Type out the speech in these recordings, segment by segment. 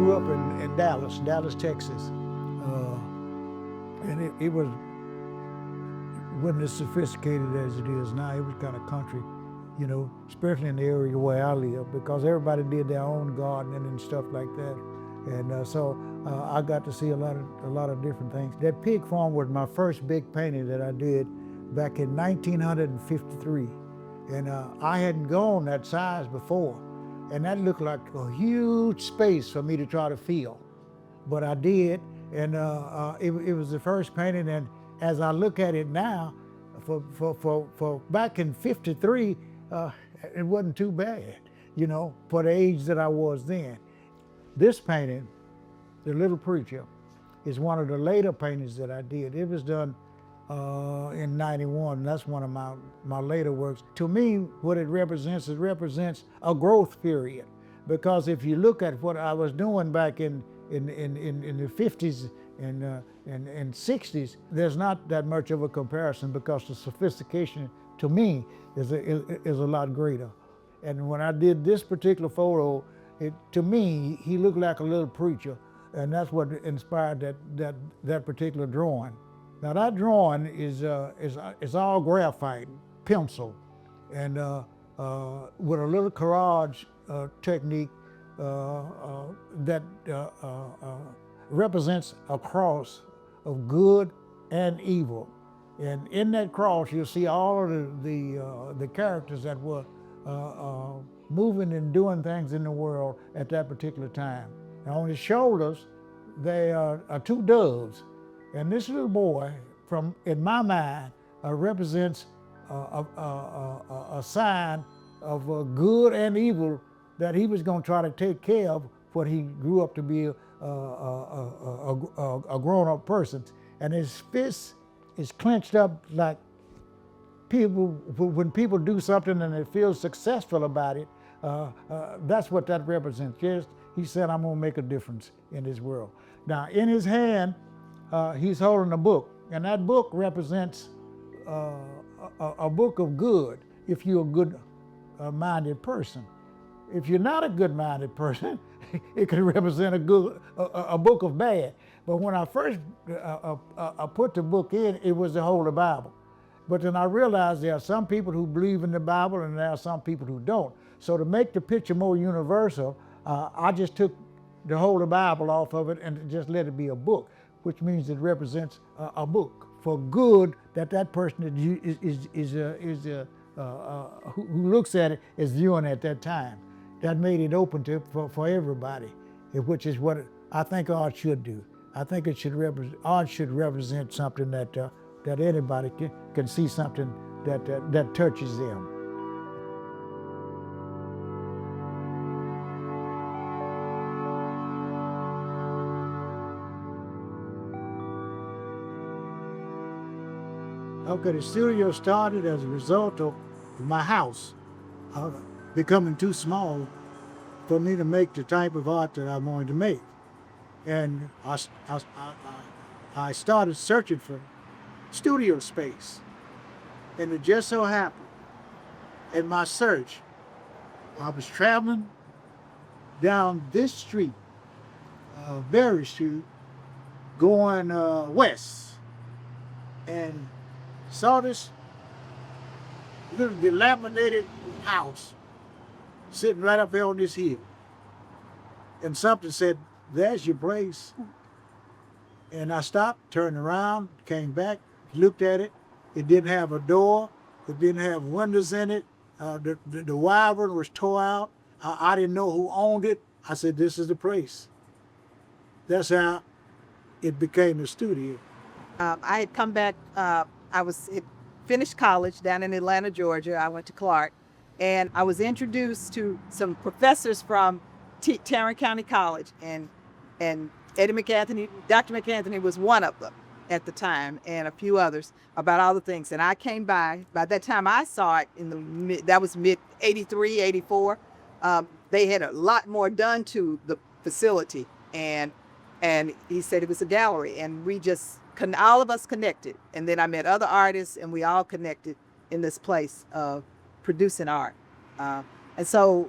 grew up in Dallas, Texas. And it wasn't as sophisticated as it is now. It was kind of country, you know, especially in the area where I live, because everybody did their own gardening and stuff like that. And so I got to see a lot of different things. That pig farm was my first big painting that I did back in 1953. And I hadn't gone that size before. And that looked like a huge space for me to try to fill. But I did, and it was the first painting. And as I look at it now, for back in '53, it wasn't too bad, you know, for the age that I was then. This painting, The Little Preacher, is one of the later paintings that I did. It was done in '91. That's one of my later works. To me, what it represents a growth period, because if you look at what I was doing back in the 50s and 60s, there's not that much of a comparison, because the sophistication to me is a lot greater. And when I did this particular photo, to me, he looked like a little preacher, and that's what inspired that particular drawing. Now that drawing is all graphite, pencil, and with a little collage technique that represents a cross of good and evil. And in that cross, you'll see all of the characters that were moving and doing things in the world at that particular time. Now on his shoulders, there are two doves. And this little boy, in my mind, represents a sign of good and evil that he was going to try to take care of when he grew up to be a grown-up person. And his fist is clenched up like when people do something and they feel successful about it, that's what that represents. Yes, he said, I'm going to make a difference in this world. Now, in his hand, he's holding a book, and that book represents a book of good if you're a good-minded person. If you're not a good-minded person, it could represent a book of bad. But when I first put the book in, it was the Holy Bible. But then I realized there are some people who believe in the Bible and there are some people who don't. So to make the picture more universal, I just took the Holy Bible off of it and just let it be a book, which means it represents a book for good that person who looks at it is viewing at that time. That made it open for everybody, which is what I think art should do. I think art should represent something that anybody can see something that touches them. Okay, the studio started as a result of my house becoming too small for me to make the type of art that I wanted to make. And I started searching for studio space. And it just so happened, in my search, I was traveling down this street, Berry Street, going west, and saw this little dilapidated house sitting right up there on this hill. And something said, there's your place. And I stopped, turned around, came back, looked at it. It didn't have a door. It didn't have windows in it. The wyvern was tore out. I didn't know who owned it. I said, this is the place. That's how it became a studio. I had come back, had finished college down in Atlanta, Georgia. I went to Clark, and I was introduced to some professors from Tarrant County College, and Eddie McAnthony, Dr. McAnthony was one of them at the time, and a few others, about all the things. And I came by that time I saw it that was mid 83, 84. They had a lot more done to the facility, and he said it was a gallery, and we just, all of us connected. And then I met other artists, and we all connected in this place of producing art. And so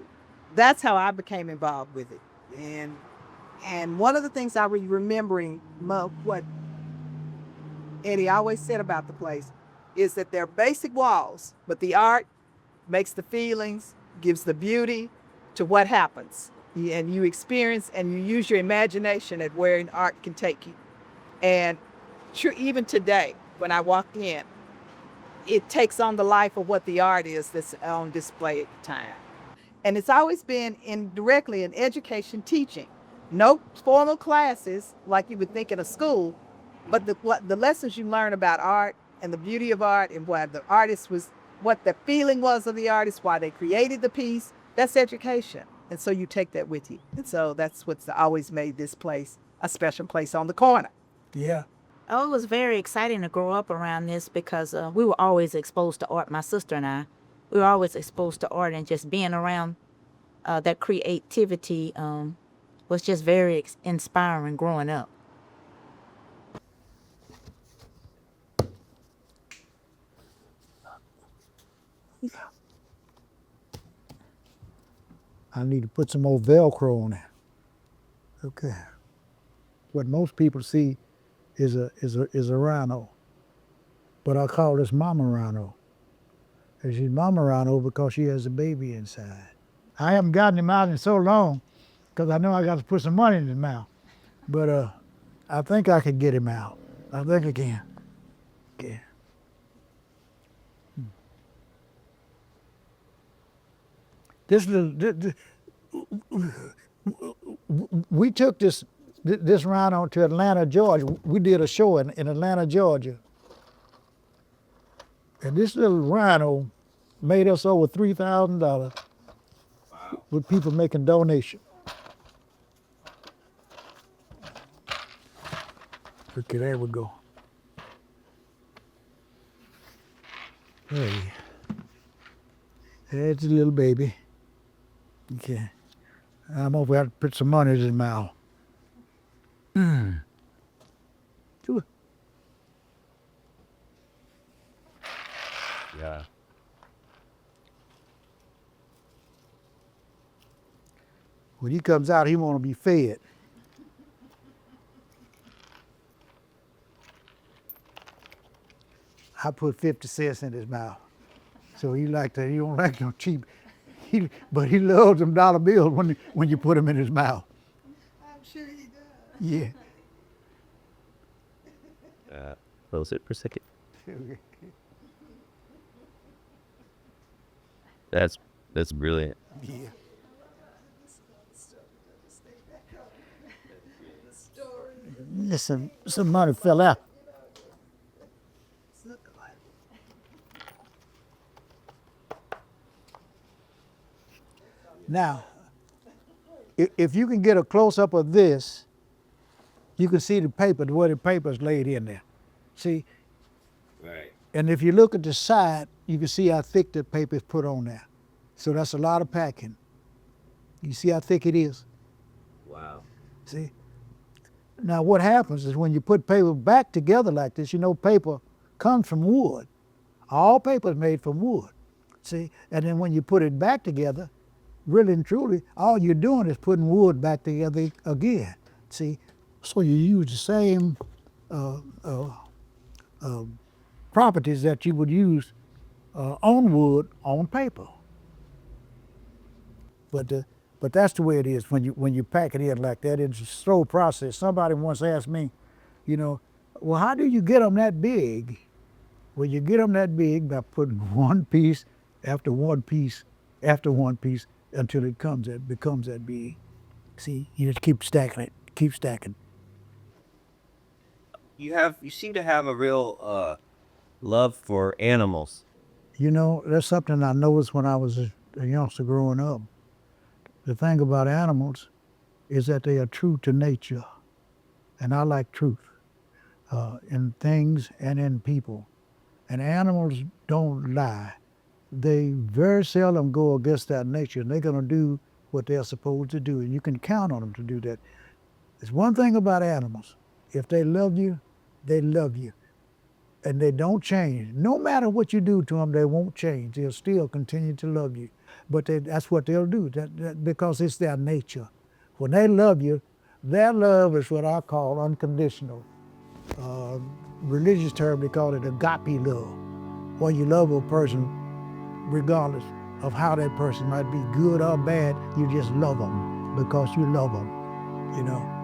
that's how I became involved with it. And And one of the things I was remembering, what Eddie always said about the place, is that they're basic walls, but the art makes the feelings, gives the beauty to what happens. And you experience and you use your imagination at where an art can take you. And sure, even today, when I walk in, it takes on the life of what the art is that's on display at the time. And it's always been directly in education teaching. No formal classes like you would think in a school, but the lessons you learn about art and the beauty of art and what the artist was, what the feeling was of the artist, why they created the piece, that's education. And so you take that with you. And so that's what's always made this place a special place on the corner. Yeah. Oh, it was very exciting to grow up around this because we were always exposed to art, my sister and I. We were always exposed to art, and just being around that creativity was just very inspiring growing up. I need to put some more Velcro on it. Okay. What most people see is a rhino, but I call this Mama Rhino. And she's Mama Rhino because she has a baby inside. I haven't gotten him out in so long because I know I got to put some money in his mouth. But I think I can get him out. I think I can. Okay. We took this rhino to Atlanta, Georgia. We did a show in Atlanta, Georgia. And this little rhino made us over $3,000. Wow. With people making donations. Okay, there we go. Hey, there's the little baby. Okay, I'm over here to put some money in his mouth. Do it. Yeah. When he comes out, he want to be fed. I put 50 cents in his mouth. So he like that. He don't like no cheap. But he loves them dollar bills when you put them in his mouth. I'm sure he does. Yeah. Close it for a second. That's brilliant. Yeah. Listen, some money fell out. Now, if you can get a close-up of this, you can see the paper, where the paper's laid in there. See? Right. And if you look at the side, you can see how thick the paper is put on there. So that's a lot of packing. You see how thick it is? Wow. See? Now what happens is when you put paper back together like this, you know paper comes from wood. All paper is made from wood. See? And then when you put it back together, really and truly, all you're doing is putting wood back together again. See? So you use the same properties that you would use on wood on paper. But that's the way it is when you pack it in like that. It's a slow process. Somebody once asked me, well, how do you get them that big? Well, you get them that big by putting one piece after one piece after one piece until it becomes that big. See, you just keep stacking it, keep stacking. You seem to have a real love for animals. That's something I noticed when I was a youngster growing up. The thing about animals is that they are true to nature. And I like truth in things and in people. And animals don't lie. They very seldom go against that nature, and they're going to do what they're supposed to do, and you can count on them to do that. There's one thing about animals. If they love you, they love you. And they don't change. No matter what you do to them, they won't change. They'll still continue to love you. But that's what they'll do, because it's their nature. When they love you, Their love is what I call unconditional. Religious term, they call it agape love. When you love a person, regardless of how that person might be, good or bad, you just love them because you love them, you know.